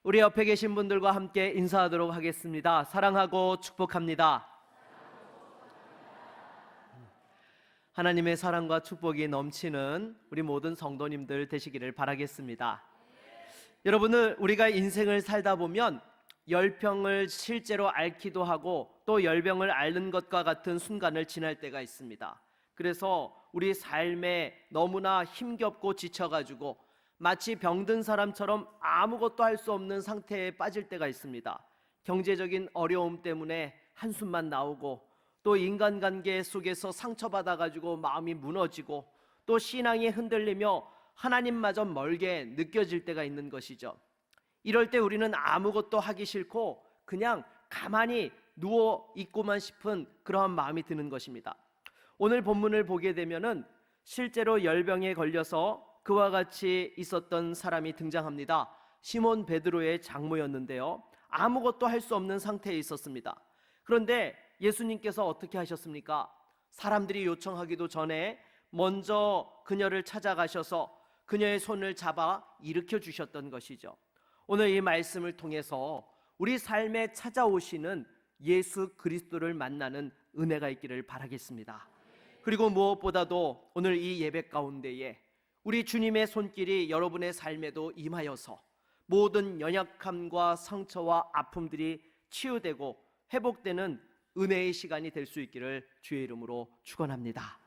우리 옆에 계신 분들과 함께 인사하도록 하겠습니다. 사랑하고 축복합니다. 하나님의 사랑과 축복이 넘치는 우리 모든 성도님들 되시기를 바라겠습니다. 여러분들, 우리가 인생을 살다 보면 열병을 실제로 앓기도 하고 또 열병을 앓는 것과 같은 순간을 지날 때가 있습니다. 그래서 우리 삶에 너무나 힘겹고 지쳐가지고 마치 병든 사람처럼 아무것도 할 수 없는 상태에 빠질 때가 있습니다. 경제적인 어려움 때문에 한숨만 나오고, 또 인간관계 속에서 상처받아가지고 마음이 무너지고, 또 신앙이 흔들리며 하나님마저 멀게 느껴질 때가 있는 것이죠. 이럴 때 우리는 아무것도 하기 싫고 그냥 가만히 누워 있고만 싶은 그러한 마음이 드는 것입니다. 오늘 본문을 보게 되면은 실제로 열병에 걸려서 그와 같이 있었던 사람이 등장합니다. 시몬 베드로의 장모였는데요, 아무것도 할 수 없는 상태에 있었습니다. 그런데 예수님께서 어떻게 하셨습니까? 사람들이 요청하기도 전에 먼저 그녀를 찾아가셔서 그녀의 손을 잡아 일으켜 주셨던 것이죠. 오늘 이 말씀을 통해서 우리 삶에 찾아오시는 예수 그리스도를 만나는 은혜가 있기를 바라겠습니다. 그리고 무엇보다도 오늘 이 예배 가운데에 우리 주님의 손길이 여러분의 삶에도 임하여서 모든 연약함과 상처와 아픔들이 치유되고 회복되는 은혜의 시간이 될 수 있기를 주의 이름으로 축원합니다.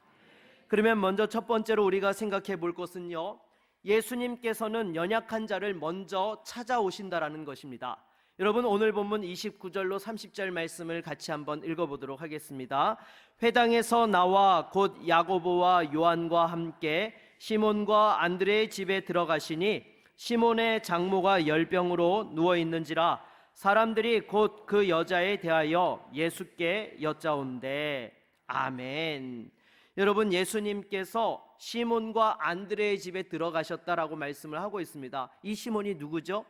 그러면 먼저 첫 번째로 우리가 생각해 볼 것은요, 예수님께서는 연약한 자를 먼저 찾아오신다라는 것입니다. 여러분, 오늘 본문 29절로 30절 말씀을 같이 한번 읽어보도록 하겠습니다. 회당에서 나와 곧 야고보와 요한과 함께 시몬과 안드레의 집에 들어가시니 시몬의 장모가 열병으로 누워있는지라 사람들이 곧 그 여자에 대하여 예수께 여짜온대. 아멘. 여러분, 예수님께서 시몬과 안드레의 집에 들어가셨다라고 말씀을 하고 있습니다. 이 시몬이 누구죠?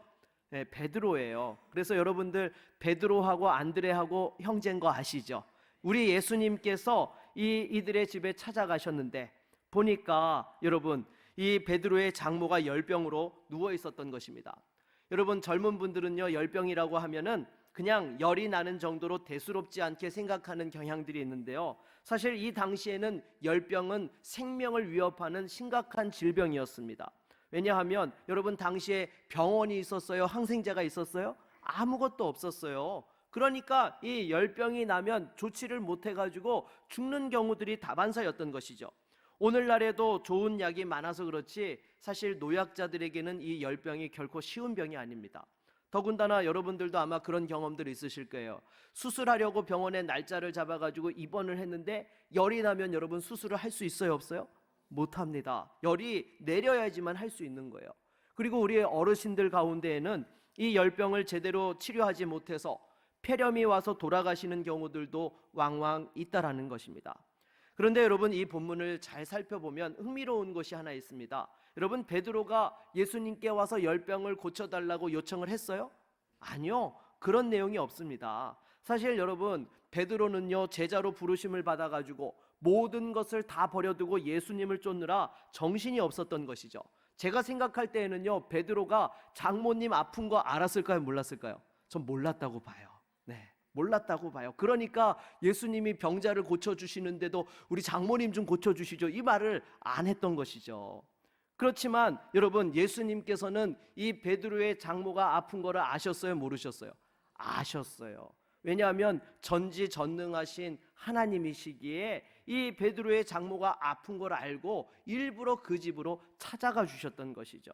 네, 베드로예요. 그래서 여러분들, 베드로하고 안드레하고 형제인 거 아시죠? 우리 예수님께서 이들의 집에 찾아가셨는데 보니까 여러분, 이 베드로의 장모가 열병으로 누워 있었던 것입니다. 여러분, 젊은 분들은요, 열병이라고 하면은 그냥 열이 나는 정도로 대수롭지 않게 생각하는 경향들이 있는데요, 사실 이 당시에는 열병은 생명을 위협하는 심각한 질병이었습니다. 왜냐하면 여러분, 당시에 병원이 있었어요? 항생제가 있었어요? 아무것도 없었어요. 그러니까 이 열병이 나면 조치를 못해가지고 죽는 경우들이 다반사였던 것이죠. 오늘날에도 좋은 약이 많아서 그렇지 사실 노약자들에게는 이 열병이 결코 쉬운 병이 아닙니다. 더군다나 여러분들도 아마 그런 경험들이 있으실 거예요. 수술하려고 병원에 날짜를 잡아가지고 입원을 했는데 열이 나면 여러분, 수술을 할 수 있어요, 없어요? 못합니다. 열이 내려야지만 할 수 있는 거예요. 그리고 우리의 어르신들 가운데에는 이 열병을 제대로 치료하지 못해서 폐렴이 와서 돌아가시는 경우들도 왕왕 있다라는 것입니다. 그런데 여러분, 이 본문을 잘 살펴보면 흥미로운 것이 하나 있습니다. 여러분, 베드로가 예수님께 와서 열병을 고쳐달라고 요청을 했어요? 아니요, 그런 내용이 없습니다. 사실 여러분, 베드로는요, 제자로 부르심을 받아가지고 모든 것을 다 버려두고 예수님을 쫓느라 정신이 없었던 것이죠. 제가 생각할 때에는요, 베드로가 장모님 아픈 거 알았을까요, 몰랐을까요? 전 몰랐다고 봐요. 네, 몰랐다고 봐요. 그러니까 예수님이 병자를 고쳐주시는데도 우리 장모님 좀 고쳐주시죠, 이 말을 안 했던 것이죠. 그렇지만 여러분, 예수님께서는 이 베드로의 장모가 아픈 거를 아셨어요, 모르셨어요? 아셨어요. 왜냐하면 전지전능하신 하나님이시기에 이 베드로의 장모가 아픈 걸 알고 일부러 그 집으로 찾아가 주셨던 것이죠.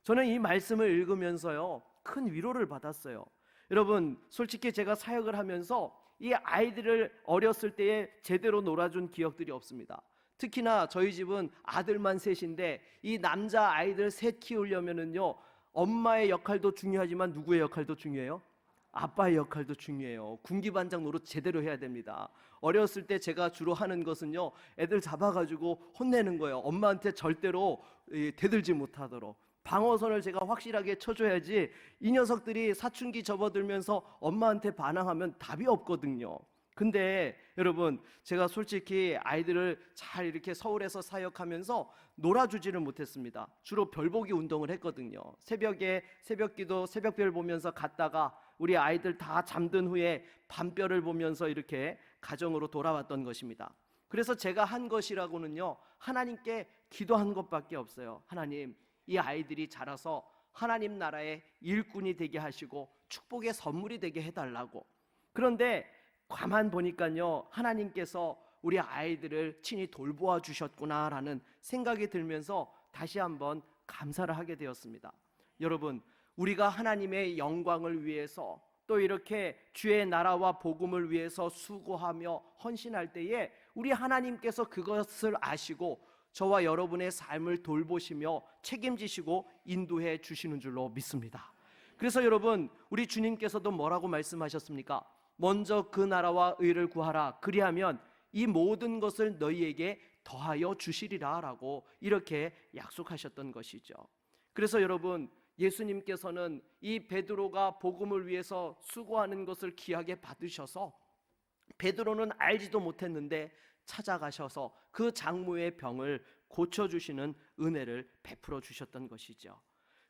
저는 이 말씀을 읽으면서요, 큰 위로를 받았어요. 여러분, 솔직히 제가 사역을 하면서 이 아이들을 어렸을 때에 제대로 놀아준 기억들이 없습니다. 특히나 저희 집은 아들만 셋인데 이 남자 아이들 셋 키우려면은요, 엄마의 역할도 중요하지만 누구의 역할도 중요해요? 아빠의 역할도 중요해요. 군기반장 노릇 제대로 해야 됩니다. 어렸을 때 제가 주로 하는 것은요, 애들 잡아가지고 혼내는 거예요. 엄마한테 절대로 대들지 못하도록. 방어선을 제가 확실하게 쳐줘야지 이 녀석들이 사춘기 접어들면서 엄마한테 반항하면 답이 없거든요. 근데 여러분, 제가 솔직히 아이들을 잘 이렇게 서울에서 사역하면서 놀아주지를 못했습니다. 주로 별보기 운동을 했거든요. 새벽에 새벽기도, 새벽별 보면서 갔다가 우리 아이들 다 잠든 후에 밤별을 보면서 이렇게 가정으로 돌아왔던 것입니다. 그래서 제가 한 것이라고는요, 하나님께 기도한 것밖에 없어요. 하나님, 이 아이들이 자라서 하나님 나라의 일꾼이 되게 하시고 축복의 선물이 되게 해달라고. 그런데 가만 보니까요, 하나님께서 우리 아이들을 친히 돌보아 주셨구나라는 생각이 들면서 다시 한번 감사를 하게 되었습니다. 여러분, 우리가 하나님의 영광을 위해서 또 이렇게 주의 나라와 복음을 위해서 수고하며 헌신할 때에 우리 하나님께서 그것을 아시고 저와 여러분의 삶을 돌보시며 책임지시고 인도해 주시는 줄로 믿습니다. 그래서 여러분, 우리 주님께서도 뭐라고 말씀하셨습니까? 먼저 그 나라와 의를 구하라. 그리하면 이 모든 것을 너희에게 더하여 주시리라 라고 이렇게 약속하셨던 것이죠. 그래서 여러분, 예수님께서는 이 베드로가 복음을 위해서 수고하는 것을 귀하게 받으셔서 베드로는 알지도 못했는데 찾아가셔서 그 장모의 병을 고쳐주시는 은혜를 베풀어 주셨던 것이죠.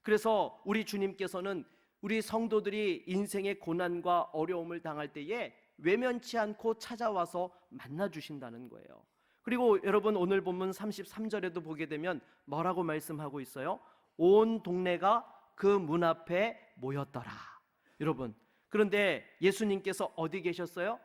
그래서 우리 주님께서는 우리 성도들이 인생의 고난과 어려움을 당할 때에 외면치 않고 찾아와서 만나주신다는 거예요. 그리고 여러분, 오늘 본문 33절에도 보게 되면 뭐라고 말씀하고 있어요? 온 동네가 그 문 앞에 모였더라. 여러분, 그런데 예수님께서 어디 계셨어요?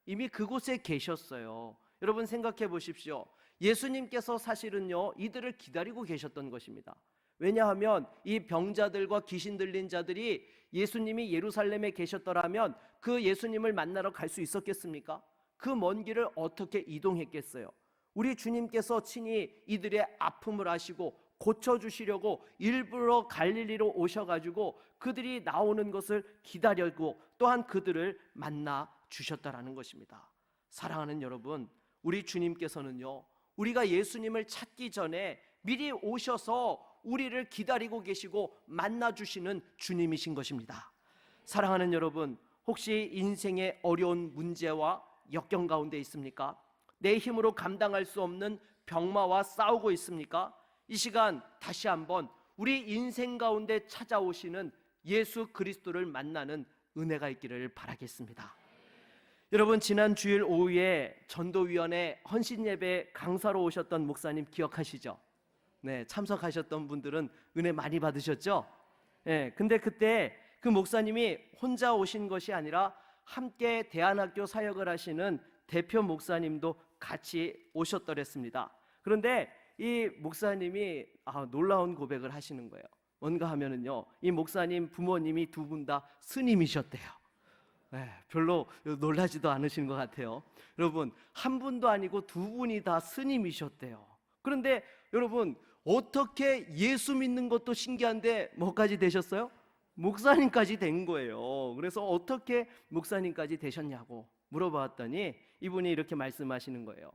이미 그곳에 계셨어요. 여러분, 생각해 보십시오. 예수님께서 사실은요, 이들을 기다리고 계셨던 것입니다. 왜냐하면 이 병자들과 귀신 들린 자들이 예수님이 예루살렘에 계셨더라면 그 예수님을 만나러 갈 수 있었겠습니까? 그 먼 길을 어떻게 이동했겠어요? 우리 주님께서 친히 이들의 아픔을 아시고 고쳐주시려고 일부러 갈릴리로 오셔가지고 그들이 나오는 것을 기다렸고 또한 그들을 만나 주셨다라는 것입니다. 사랑하는 여러분, 우리 주님께서는요, 우리가 예수님을 찾기 전에 미리 오셔서 우리를 기다리고 계시고 만나주시는 주님이신 것입니다. 사랑하는 여러분, 혹시 인생의 어려운 문제와 역경 가운데 있습니까? 내 힘으로 감당할 수 없는 병마와 싸우고 있습니까? 이 시간 다시 한번 우리 인생 가운데 찾아오시는 예수 그리스도를 만나는 은혜가 있기를 바라겠습니다. 여러분, 지난 주일 오후에 전도위원회 헌신예배 강사로 오셨던 목사님 기억하시죠? 네, 참석하셨던 분들은 은혜 많이 받으셨죠? 네, 근데 그때 그 목사님이 혼자 오신 것이 아니라 함께 대안학교 사역을 하시는 대표 목사님도 같이 오셨더랬습니다. 그런데 이 목사님이 놀라운 고백을 하시는 거예요. 뭔가 하면은요, 이 목사님 부모님이 두 분 다 스님이셨대요. 별로 놀라지도 않으신 것 같아요. 여러분, 한 분도 아니고 두 분이 다 스님이셨대요. 그런데 여러분, 어떻게 예수 믿는 것도 신기한데 뭐까지 되셨어요? 목사님까지 된 거예요. 그래서 어떻게 목사님까지 되셨냐고 물어봤더니 이분이 이렇게 말씀하시는 거예요.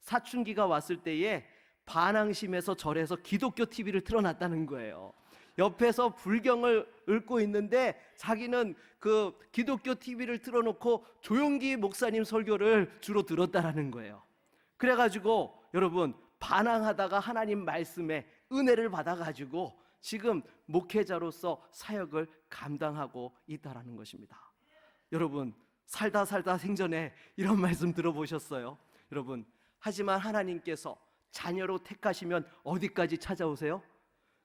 사춘기가 왔을 때에 반항심에서 절에서 기독교 TV를 틀어놨다는 거예요. 옆에서 불경을 읽고 있는데 자기는 그 기독교 TV를 틀어놓고 조용기 목사님 설교를 주로 들었다라는 거예요. 그래가지고 여러분, 반항하다가 하나님 말씀에 은혜를 받아가지고 지금 목회자로서 사역을 감당하고 있다라는 것입니다. 여러분, 살다 생전에 이런 말씀 들어보셨어요? 여러분, 하지만 하나님께서 자녀로 택하시면 어디까지 찾아오세요?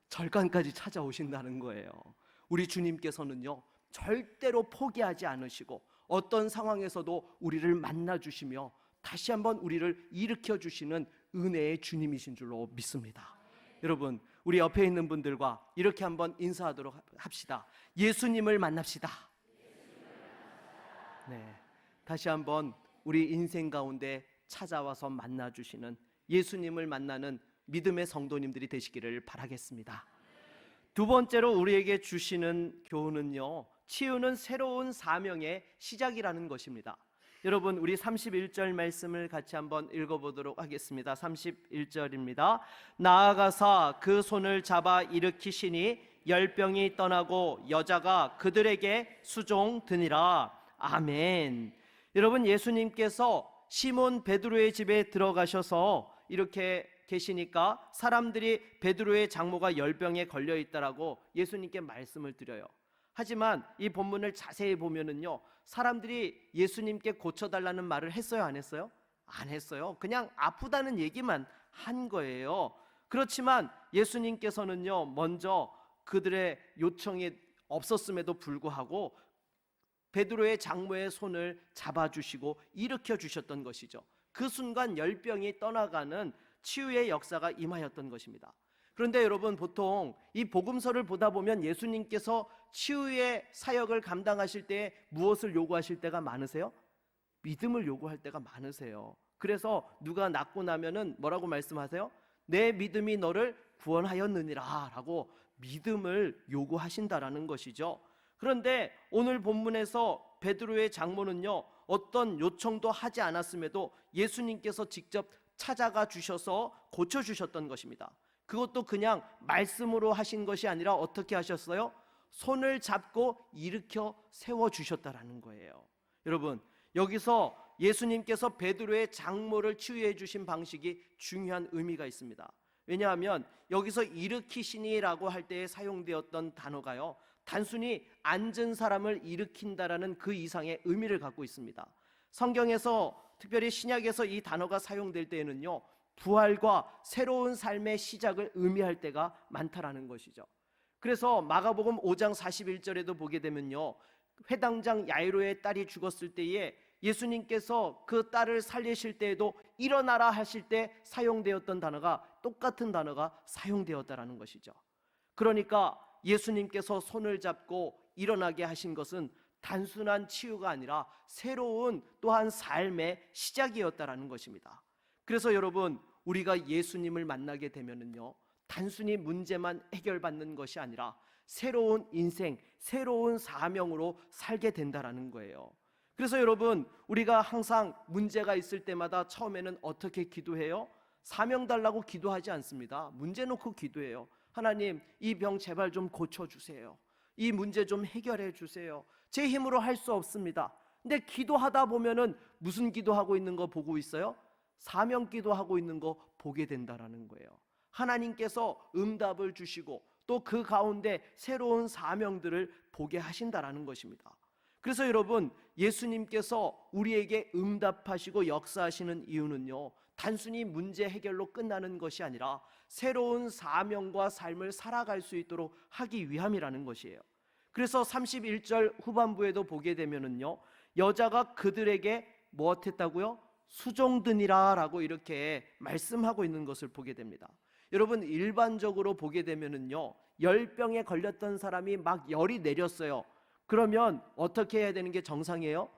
절간까지 찾아오신다는 거예요. 우리 주님께서는요, 절대로 포기하지 않으시고 어떤 상황에서도 우리를 만나주시며 다시 한번 우리를 일으켜주시는 은혜의 주님이신 줄로 믿습니다. 여러분, 우리 옆에 있는 분들과 이렇게 한번 인사하도록 합시다. 예수님을 만납시다. 네, 다시 한번 우리 인생 가운데 찾아와서 만나주시는 예수님을 만나는 믿음의 성도님들이 되시기를 바라겠습니다. 두 번째로 우리에게 주시는 교훈은요, 치유는 새로운 사명의 시작이라는 것입니다. 여러분, 우리 31절 말씀을 같이 한번 읽어보도록 하겠습니다. 31절입니다. 나아가사 그 손을 잡아 일으키시니 열병이 떠나고 여자가 그들에게 수종드니라. 아멘. 여러분, 예수님께서 시몬 베드로의 집에 들어가셔서 이렇게 계시니까 사람들이 베드로의 장모가 열병에 걸려 있다라고 예수님께 말씀을 드려요. 하지만 이 본문을 자세히 보면은요, 사람들이 예수님께 고쳐달라는 말을 했어요, 안 했어요? 안 했어요. 그냥 아프다는 얘기만 한 거예요. 그렇지만 예수님께서는요, 먼저 그들의 요청이 없었음에도 불구하고 베드로의 장모의 손을 잡아주시고 일으켜 주셨던 것이죠. 그 순간 열병이 떠나가는 치유의 역사가 임하였던 것입니다. 그런데 여러분, 보통 이 복음서를 보다 보면 예수님께서 치유의 사역을 감당하실 때 무엇을 요구하실 때가 많으세요? 믿음을 요구할 때가 많으세요. 그래서 누가 낫고 나면은 뭐라고 말씀하세요? 내 믿음이 너를 구원하였느니라 라고 믿음을 요구하신다라는 것이죠. 그런데 오늘 본문에서 베드로의 장모는요, 어떤 요청도 하지 않았음에도 예수님께서 직접 찾아가 주셔서 고쳐주셨던 것입니다. 그것도 그냥 말씀으로 하신 것이 아니라 어떻게 하셨어요? 손을 잡고 일으켜 세워주셨다라는 거예요. 여러분, 여기서 예수님께서 베드로의 장모를 치유해 주신 방식이 중요한 의미가 있습니다. 왜냐하면 여기서 일으키시니라고 할 때에 사용되었던 단어가요, 단순히 앉은 사람을 일으킨다라는 그 이상의 의미를 갖고 있습니다. 성경에서, 특별히 신약에서 이 단어가 사용될 때에는요, 부활과 새로운 삶의 시작을 의미할 때가 많다라는 것이죠. 그래서 마가복음 5장 41절에도 보게 되면요, 회당장 야이로의 딸이 죽었을 때에 예수님께서 그 딸을 살리실 때에도 일어나라 하실 때 사용되었던 단어가, 똑같은 단어가 사용되었다라는 것이죠. 그러니까 예수님께서 손을 잡고 일어나게 하신 것은 단순한 치유가 아니라 새로운 또한 삶의 시작이었다라는 것입니다. 그래서 여러분, 우리가 예수님을 만나게 되면은요, 단순히 문제만 해결받는 것이 아니라 새로운 인생, 새로운 사명으로 살게 된다라는 거예요. 그래서 여러분, 우리가 항상 문제가 있을 때마다 처음에는 어떻게 기도해요? 사명 달라고 기도하지 않습니다. 문제 놓고 기도해요. 하나님, 이 병 제발 좀 고쳐주세요. 이 문제 좀 해결해 주세요. 제 힘으로 할 수 없습니다. 근데 기도하다 보면은 무슨 기도하고 있는 거 보고 있어요? 사명 기도하고 있는 거 보게 된다라는 거예요. 하나님께서 응답을 주시고 또 그 가운데 새로운 사명들을 보게 하신다라는 것입니다. 그래서 여러분, 예수님께서 우리에게 응답하시고 역사하시는 이유는요, 단순히 문제 해결로 끝나는 것이 아니라 새로운 사명과 삶을 살아갈 수 있도록 하기 위함이라는 것이에요. 그래서 31절 후반부에도 보게 되면은요, 여자가 그들에게 무엇했다고요? 수종드니라 라고 이렇게 말씀하고 있는 것을 보게 됩니다. 여러분, 일반적으로 보게 되면은요, 열병에 걸렸던 사람이 막 열이 내렸어요. 그러면 어떻게 해야 되는 게 정상이에요?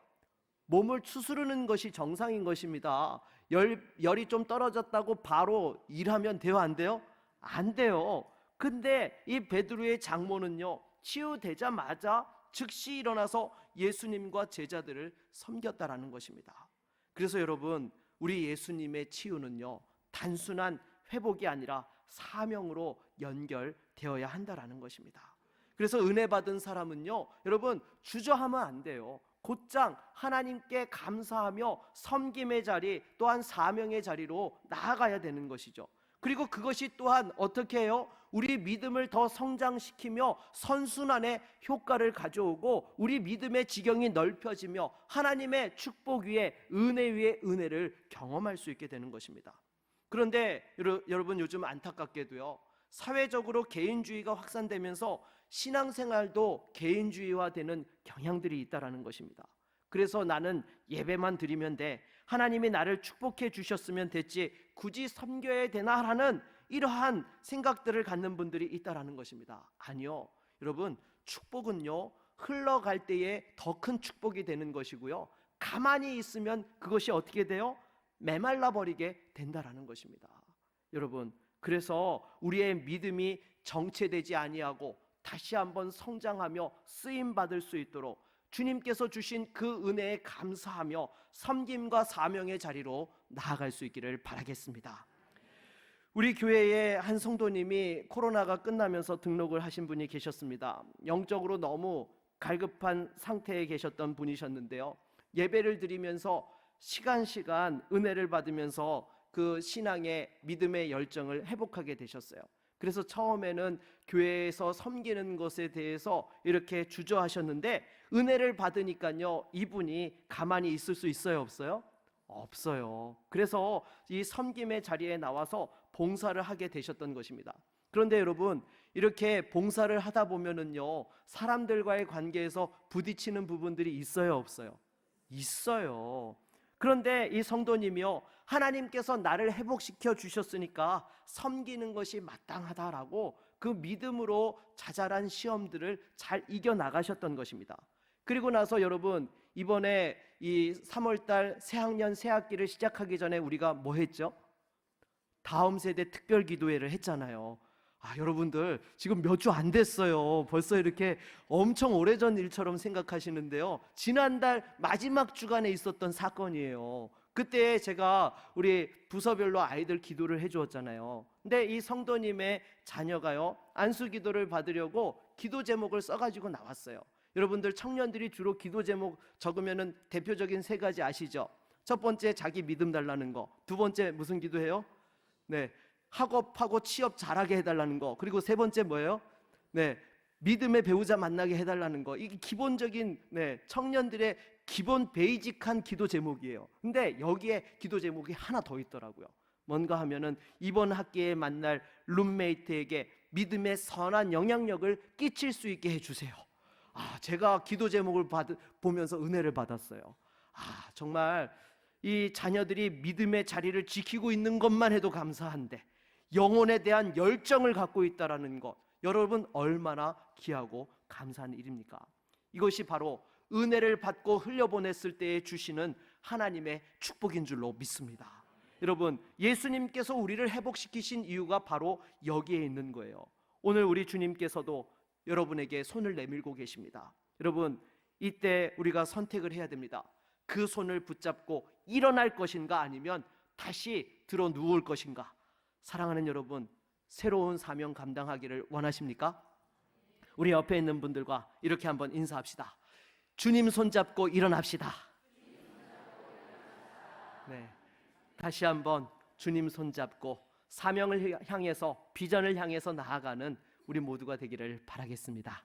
몸을 추스르는 것이 정상인 것입니다. 열이 좀 떨어졌다고 바로 일하면 돼요, 안 돼요? 안 돼요. 근데 이 베드로의 장모는요, 치유되자마자 즉시 일어나서 예수님과 제자들을 섬겼다라는 것입니다. 그래서 여러분, 우리 예수님의 치유는요, 단순한 회복이 아니라 사명으로 연결되어야 한다라는 것입니다. 그래서 은혜 받은 사람은요, 여러분, 주저하면 안 돼요. 곧장 하나님께 감사하며 섬김의 자리, 또한 사명의 자리로 나아가야 되는 것이죠. 그리고 그것이 또한 어떻게 해요? 우리 믿음을 더 성장시키며 선순환의 효과를 가져오고 우리 믿음의 지경이 넓혀지며 하나님의 축복 위에 은혜 위에 은혜를 경험할 수 있게 되는 것입니다. 그런데 여러분, 요즘 안타깝게도요, 사회적으로 개인주의가 확산되면서 신앙생활도 개인주의화되는 경향들이 있다라는 것입니다. 그래서 나는 예배만 드리면 돼, 하나님이 나를 축복해 주셨으면 됐지, 굳이 섬겨야 되나라는 이러한 생각들을 갖는 분들이 있다라는 것입니다. 아니요, 여러분, 축복은요, 흘러갈 때에 더 큰 축복이 되는 것이고요, 가만히 있으면 그것이 어떻게 돼요? 메말라 버리게 된다라는 것입니다. 여러분, 그래서 우리의 믿음이 정체되지 아니하고 다시 한번 성장하며 쓰임 받을 수 있도록 주님께서 주신 그 은혜에 감사하며 섬김과 사명의 자리로 나아갈 수 있기를 바라겠습니다. 우리 교회에 한 성도님이 코로나가 끝나면서 등록을 하신 분이 계셨습니다. 영적으로 너무 갈급한 상태에 계셨던 분이셨는데요, 예배를 드리면서 시간 은혜를 받으면서 그 신앙의 믿음의 열정을 회복하게 되셨어요. 그래서 처음에는 교회에서 섬기는 것에 대해서 이렇게 주저하셨는데 은혜를 받으니까요, 이분이 가만히 있을 수 있어요, 없어요? 없어요. 그래서 이 섬김의 자리에 나와서 봉사를 하게 되셨던 것입니다. 그런데 여러분, 이렇게 봉사를 하다 보면은요, 사람들과의 관계에서 부딪히는 부분들이 있어요, 없어요? 있어요. 그런데 이 성도님이요, 하나님께서 나를 회복시켜 주셨으니까 섬기는 것이 마땅하다라고 그 믿음으로 자잘한 시험들을 잘 이겨 나가셨던 것입니다. 그리고 나서 여러분, 이번에 이 3월달 새학년 새학기를 시작하기 전에 우리가 뭐 했죠? 다음 세대 특별 기도회를 했잖아요. 여러분들 지금 몇 주 안 됐어요. 벌써 이렇게 엄청 오래전 일처럼 생각하시는데요, 지난달 마지막 주간에 있었던 사건이에요. 그때 제가 우리 부서별로 아이들 기도를 해주었잖아요. 근데 이 성도님의 자녀가요, 안수 기도를 받으려고 기도 제목을 써가지고 나왔어요. 여러분들 청년들이 주로 기도 제목 적으면은 대표적인 세 가지 아시죠? 첫 번째, 자기 믿음 달라는 거. 두 번째, 무슨 기도해요? 네, 학업하고 취업 잘하게 해달라는 거. 그리고 세 번째 뭐예요? 네, 믿음의 배우자 만나게 해달라는 거. 이게 기본적인 청년들의 기본 베이직한 기도 제목이에요. 근데 여기에 기도 제목이 하나 더 있더라고요. 뭔가 하면은 이번 학기에 만날 룸메이트에게 믿음의 선한 영향력을 끼칠 수 있게 해주세요. 제가 기도 제목을 보면서 은혜를 받았어요. 정말 이 자녀들이 믿음의 자리를 지키고 있는 것만 해도 감사한데 영혼에 대한 열정을 갖고 있다는 것, 여러분 얼마나 귀하고 감사한 일입니까? 이것이 바로 은혜를 받고 흘려보냈을 때에 주시는 하나님의 축복인 줄로 믿습니다. 여러분, 예수님께서 우리를 회복시키신 이유가 바로 여기에 있는 거예요. 오늘 우리 주님께서도 여러분에게 손을 내밀고 계십니다. 여러분, 이때 우리가 선택을 해야 됩니다. 그 손을 붙잡고 일어날 것인가, 아니면 다시 들어 누울 것인가? 사랑하는 여러분, 새로운 사명 감당하기를 원하십니까? 우리 옆에 있는 분들과 이렇게 한번 인사합시다. 주님 손잡고 일어납시다. 네, 다시 한번 주님 손잡고 사명을 향해서, 비전을 향해서 나아가는 우리 모두가 되기를 바라겠습니다.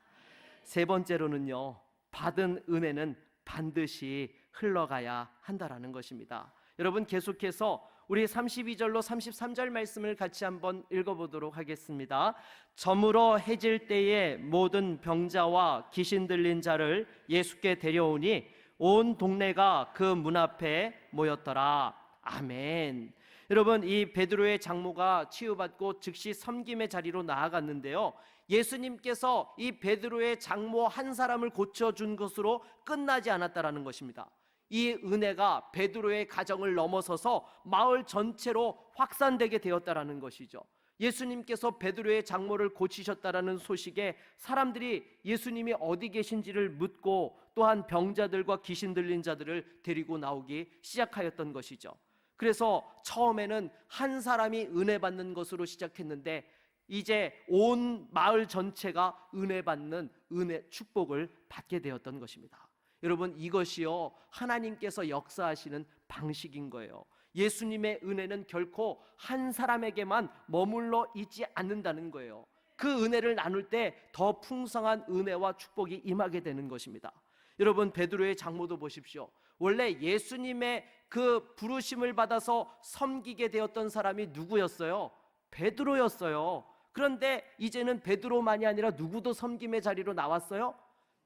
세 번째로는요, 받은 은혜는 반드시 흘러가야 한다라는 것입니다. 여러분, 계속해서 우리 32절로 33절 말씀을 같이 한번 읽어보도록 하겠습니다. 저물어 해질 때에 모든 병자와 귀신 들린 자를 예수께 데려오니 온 동네가 그 문 앞에 모였더라. 아멘. 여러분, 이 베드로의 장모가 치유받고 즉시 섬김의 자리로 나아갔는데요, 예수님께서 이 베드로의 장모 한 사람을 고쳐준 것으로 끝나지 않았다라는 것입니다. 이 은혜가 베드로의 가정을 넘어서서 마을 전체로 확산되게 되었다라는 것이죠. 예수님께서 베드로의 장모를 고치셨다라는 소식에 사람들이 예수님이 어디 계신지를 묻고 또한 병자들과 귀신 들린 자들을 데리고 나오기 시작하였던 것이죠. 그래서 처음에는 한 사람이 은혜 받는 것으로 시작했는데 이제 온 마을 전체가 은혜 받는 축복을 받게 되었던 것입니다. 여러분, 이것이요, 하나님께서 역사하시는 방식인 거예요. 예수님의 은혜는 결코 한 사람에게만 머물러 있지 않는다는 거예요. 그 은혜를 나눌 때 더 풍성한 은혜와 축복이 임하게 되는 것입니다. 여러분, 베드로의 장모도 보십시오. 원래 예수님의 그 부르심을 받아서 섬기게 되었던 사람이 누구였어요? 베드로였어요. 그런데 이제는 베드로만이 아니라 누구도 섬김의 자리로 나왔어요?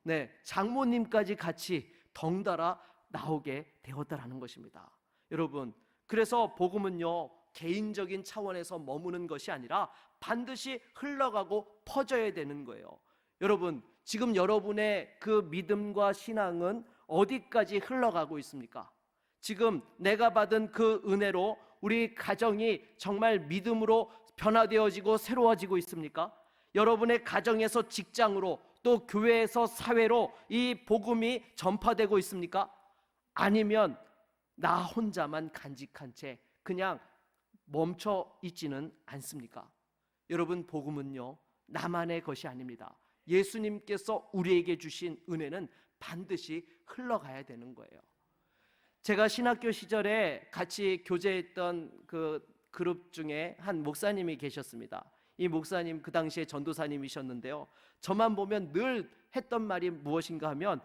네, 장모님까지 같이 덩달아 나오게 되었다라는 것입니다. 여러분, 그래서 복음은요, 개인적인 차원에서 머무는 것이 아니라 반드시 흘러가고 퍼져야 되는 거예요. 여러분, 지금 여러분의 그 믿음과 신앙은 어디까지 흘러가고 있습니까? 지금 내가 받은 그 은혜로 우리 가정이 정말 믿음으로 변화되어지고 새로워지고 있습니까? 여러분의 가정에서 직장으로, 또 교회에서 사회로 이 복음이 전파되고 있습니까? 아니면 나 혼자만 간직한 채 그냥 멈춰 있지는 않습니까? 여러분, 복음은요, 나만의 것이 아닙니다. 예수님께서 우리에게 주신 은혜는 반드시 흘러가야 되는 거예요. 제가 신학교 시절에 같이 교제했던 그 그룹 중에 한 목사님이 계셨습니다. 이 목사님 그 당시에 전도사님이셨는데요, 저만 보면 늘 했던 말이 무엇인가 하면,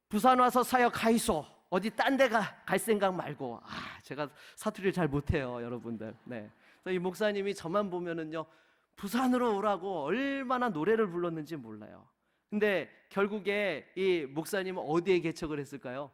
부산 와서 사역하이소, 어디 딴 데 갈 생각 말고. 제가 사투리를 잘 못해요, 여러분들. 네. 그래서 이 목사님이 저만 보면은요, 부산으로 오라고 얼마나 노래를 불렀는지 몰라요. 근데 결국에 이 목사님은 어디에 개척을 했을까요?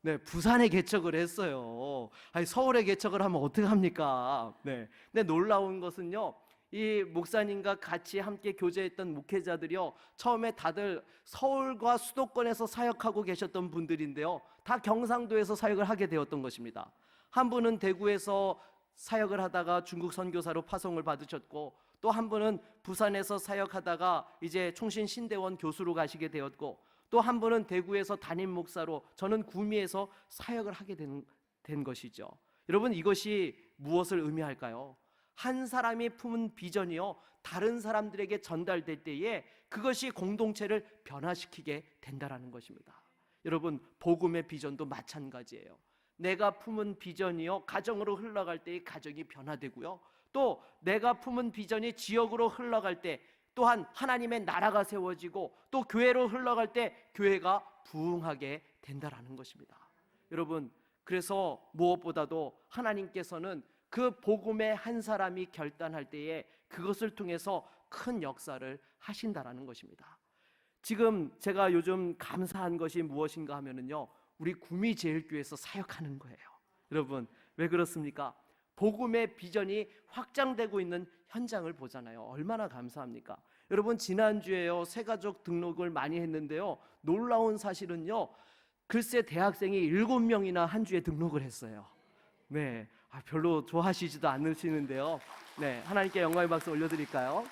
네, 부산에 개척을 했어요. 아니, 서울에 개척을 하면 어떻게 합니까? 네. 근데 놀라운 것은요, 이 목사님과 같이 함께 교제했던 목회자들이요, 처음에 다들 서울과 수도권에서 사역하고 계셨던 분들인데요, 다 경상도에서 사역을 하게 되었던 것입니다. 한 분은 대구에서 사역을 하다가 중국 선교사로 파송을 받으셨고, 또 한 분은 부산에서 사역하다가 이제 총신 신대원 교수로 가시게 되었고, 또 한 분은 대구에서 담임 목사로, 저는 구미에서 사역을 하게 된 것이죠. 여러분, 이것이 무엇을 의미할까요? 한 사람이 품은 비전이요, 다른 사람들에게 전달될 때에 그것이 공동체를 변화시키게 된다라는 것입니다. 여러분, 복음의 비전도 마찬가지예요. 내가 품은 비전이요, 가정으로 흘러갈 때 가정이 변화되고요, 또 내가 품은 비전이 지역으로 흘러갈 때 또한 하나님의 나라가 세워지고, 또 교회로 흘러갈 때 교회가 부흥하게 된다라는 것입니다. 여러분, 그래서 무엇보다도 하나님께서는 그 복음의 한 사람이 결단할 때에 그것을 통해서 큰 역사를 하신다라는 것입니다. 지금 제가 요즘 감사한 것이 무엇인가 하면은요, 우리 구미제일교회에서 사역하는 거예요. 여러분, 왜 그렇습니까? 복음의 비전이 확장되고 있는 현장을 보잖아요. 얼마나 감사합니까? 여러분, 지난주에요, 새가족 등록을 많이 했는데요, 놀라운 사실은요, 글쎄 대학생이 7명이나 한 주에 등록을 했어요. 네, 별로 좋아하시지도 않으시는데요, 네, 하나님께 영광의 박수 올려드릴까요?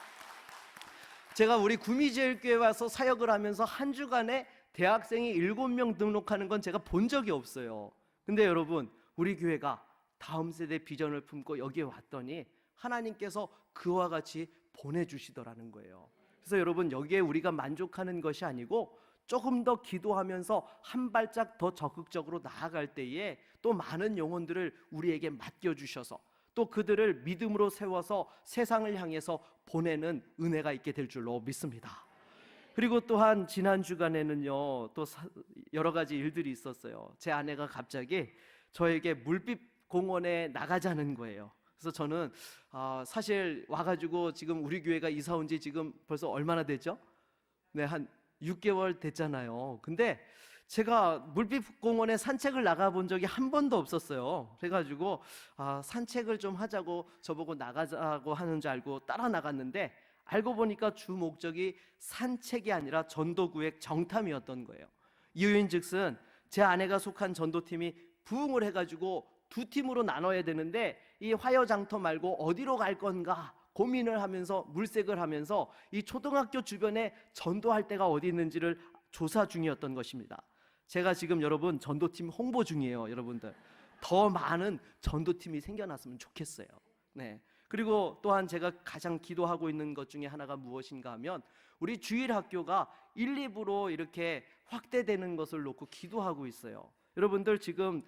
제가 우리 구미제일교회 와서 사역을 하면서 한 주간에 대학생이 7명 등록하는 건 제가 본 적이 없어요. 근데 여러분, 우리 교회가 다음 세대 비전을 품고 여기에 왔더니 하나님께서 그와 같이 보내주시더라는 거예요. 그래서 여러분, 여기에 우리가 만족하는 것이 아니고 조금 더 기도하면서 한 발짝 더 적극적으로 나아갈 때에 또 많은 영혼들을 우리에게 맡겨주셔서 또 그들을 믿음으로 세워서 세상을 향해서 보내는 은혜가 있게 될 줄로 믿습니다. 그리고 또한 지난 주간에는요, 또 여러 가지 일들이 있었어요. 제 아내가 갑자기 저에게 물빛 공원에 나가자는 거예요. 그래서 저는 사실 와가지고 지금 우리 교회가 이사 온 지 지금 벌써 얼마나 됐죠? 네, 한 6개월 됐잖아요. 근데 제가 물빛 공원에 산책을 나가본 적이 한 번도 없었어요. 그래가지고 산책을 좀 하자고 저보고 나가자고 하는 줄 알고 따라 나갔는데, 알고 보니까 주 목적이 산책이 아니라 전도구역 정탐이었던 거예요. 이유인즉슨 제 아내가 속한 전도팀이 부흥을 해가지고 두 팀으로 나눠야 되는데, 이 화여장터 말고 어디로 갈 건가 고민을 하면서 물색을 하면서 이 초등학교 주변에 전도할 데가 어디 있는지를 조사 중이었던 것입니다. 제가 지금 여러분 전도팀 홍보 중이에요. 여러분들, 더 많은 전도팀이 생겨났으면 좋겠어요. 네. 그리고 또한 제가 가장 기도하고 있는 것 중에 하나가 무엇인가 하면, 우리 주일학교가 1, 2부로 이렇게 확대되는 것을 놓고 기도하고 있어요. 여러분들, 지금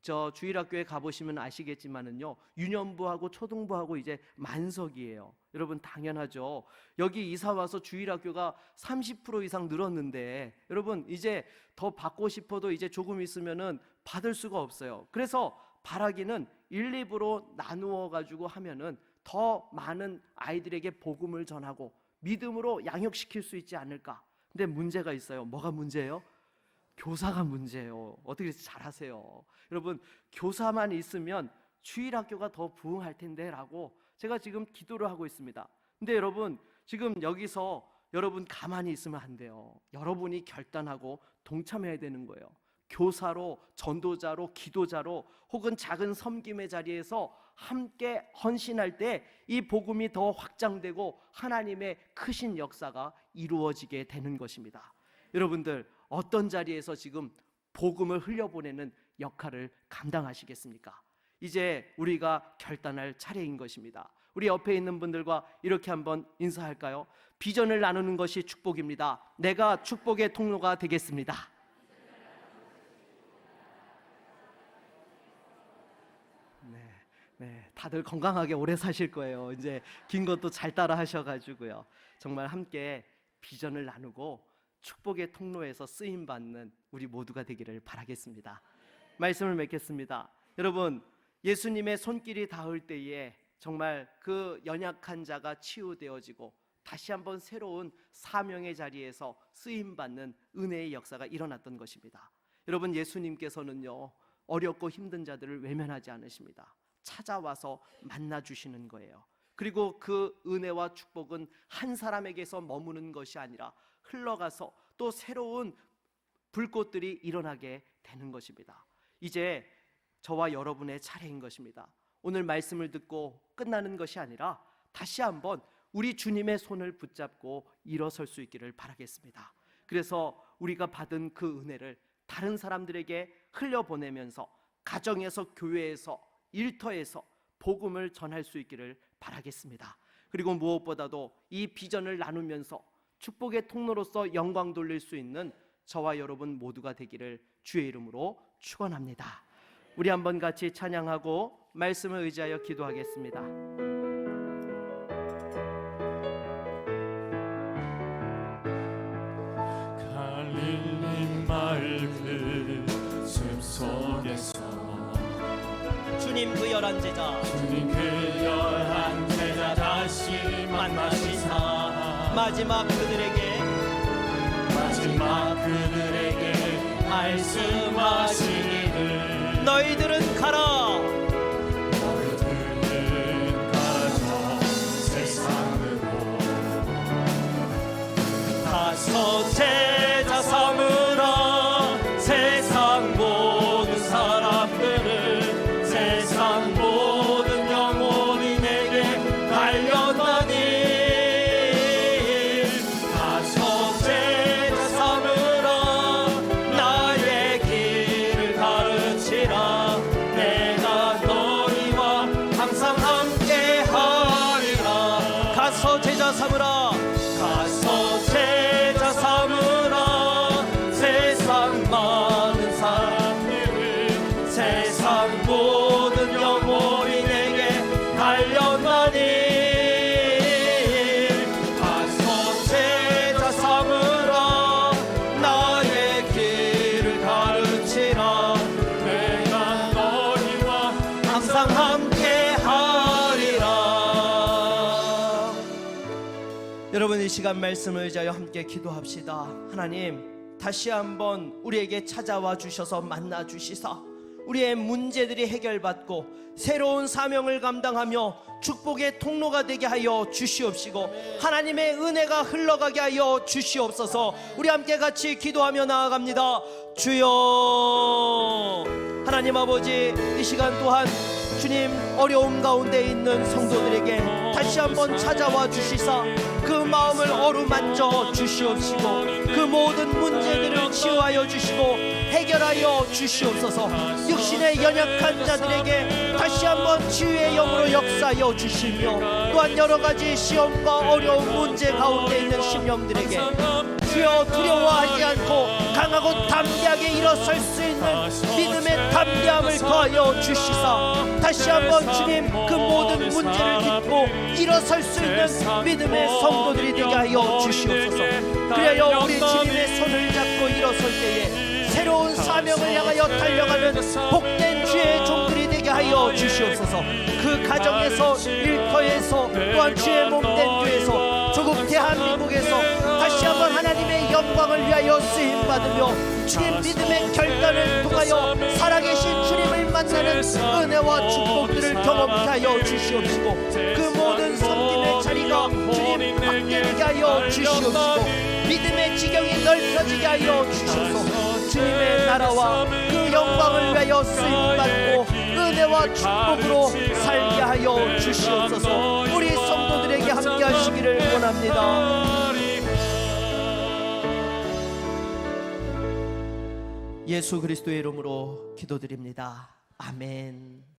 저 주일학교에 가보시면 아시겠지만은요, 유년부하고 초등부하고 이제 만석이에요. 여러분, 당연하죠. 여기 이사 와서 주일학교가 30% 이상 늘었는데, 여러분 이제 더 받고 싶어도 이제 조금 있으면은 받을 수가 없어요. 그래서 바라기는 1, 2부로 나누어 가지고 하면은 더 많은 아이들에게 복음을 전하고 믿음으로 양육시킬 수 있지 않을까. 근데 문제가 있어요. 뭐가 문제예요? 교사가 문제예요. 어떻게 잘하세요? 여러분, 교사만 있으면 주일학교가 더 부흥할 텐데 라고 제가 지금 기도를 하고 있습니다. 근데 여러분, 지금 여기서 여러분 가만히 있으면 안 돼요. 여러분이 결단하고 동참해야 되는 거예요. 교사로, 전도자로, 기도자로, 혹은 작은 섬김의 자리에서 함께 헌신할 때 이 복음이 더 확장되고 하나님의 크신 역사가 이루어지게 되는 것입니다. 여러분들, 어떤 자리에서 지금 복음을 흘려보내는 역할을 감당하시겠습니까? 이제 우리가 결단할 차례인 것입니다. 우리 옆에 있는 분들과 이렇게 한번 인사할까요? 비전을 나누는 것이 축복입니다. 내가 축복의 통로가 되겠습니다. 네, 다들 건강하게 오래 사실 거예요. 이제 긴 것도 잘 따라 하셔가지고요. 정말 함께 비전을 나누고 축복의 통로에서 쓰임 받는 우리 모두가 되기를 바라겠습니다. 말씀을 맺겠습니다. 여러분, 예수님의 손길이 닿을 때에 정말 그 연약한 자가 치유되어지고 다시 한번 새로운 사명의 자리에서 쓰임 받는 은혜의 역사가 일어났던 것입니다. 여러분, 예수님께서는요, 어렵고 힘든 자들을 외면하지 않으십니다. 찾아와서 만나주시는 거예요. 그리고 그 은혜와 축복은 한 사람에게서 머무는 것이 아니라 흘러가서 또 새로운 불꽃들이 일어나게 되는 것입니다. 이제 저와 여러분의 차례인 것입니다. 오늘 말씀을 듣고 끝나는 것이 아니라 다시 한번 우리 주님의 손을 붙잡고 일어설 수 있기를 바라겠습니다. 그래서 우리가 받은 그 은혜를 다른 사람들에게 흘려보내면서 가정에서, 교회에서, 일터에서 복음을 전할 수 있기를 바라겠습니다. 그리고 무엇보다도 이 비전을 나누면서 축복의 통로로서 영광 돌릴 수 있는 저와 여러분 모두가 되기를 주의 이름으로 축원합니다. 우리 한번 같이 찬양하고 말씀을 의지하여 기도하겠습니다. 갈릴리 맑은 숲속에서 주님 그 열한 제자 다시 만나시사 마지막 그들에게 말씀하시기를 너희들은 가라. 너희들은 가서 세상으로 가서 제자 삼으라. 세상 모든 사람들을, 세상 모든 영혼이 내게 달려나니 가서 제자 삼으라. 나의 길을 가르치라. 내가 너희와 항상 함께 하리라. 가서 제자 삼으라. 가서 제자 삼으라. 세상 많은 사람들을, 세상 모든 영혼이 내게 달려나니 가서 제자 삼으라. 나의 길을 가르치라. 내가 너희와 항상 함께 하리라. 여러분, 이 시간 말씀을 의지하여 함께 기도합시다. 하나님, 다시 한번 우리에게 찾아와 주셔서 만나 주시사 우리의 문제들이 해결받고 새로운 사명을 감당하며 축복의 통로가 되게 하여 주시옵시고 하나님의 은혜가 흘러가게 하여 주시옵소서. 우리 함께 같이 기도하며 나아갑니다. 주여, 하나님 아버지, 이 시간 또한 주님 어려움 가운데 있는 성도들에게 다시 한번 찾아와 주시사 그 마음을 어루만져 주시옵시고 그 모든 문제들을 치유하여 주시고 해결하여 주시옵소서. 육신의 연약한 자들에게 다시 한번 치유의 영으로 역사하여 주시며 또한 여러가지 시험과 어려운 문제 가운데 있는 심령들에게 주여 두려워하지 않고 강하고 담대하게 일어설 수 있는 믿음의 담대함을 더하여 주시사 다시 한번 주님 그 모든 문제를 딛고 일어설 수 있는 믿음의 성도들이 되게 하여 주시옵소서. 그리하여 우리 주님의 손을 잡고 일어설 때에 새로운 사명을 향하여 달려가는 복된 주의 종들이 되게 하여 주시옵소서. 그 가정에서, 일터에서, 또한 주의 몸된 교회에서, 조국 대한민국에서 다시 한번 하나님의 영광을 위하여 쓰임받으며 주님 믿음의 결단을 통하여 살아계신 주님을 만나는 은혜와 축복들을 경험케 하여 주시옵시고 그 모든 섬김의 자리가 주님 확대되게 하여 주시옵시고 믿음의 지경이 넓혀지게 하여 주셔서 주님의 나라와 그 영광을 위하여 쓰임받고 은혜와 축복으로 살게 하여 주시옵소서. 우리 성도들에게 함께 하시기를 원합니다. 예수 그리스도의 이름으로 기도드립니다. 아멘.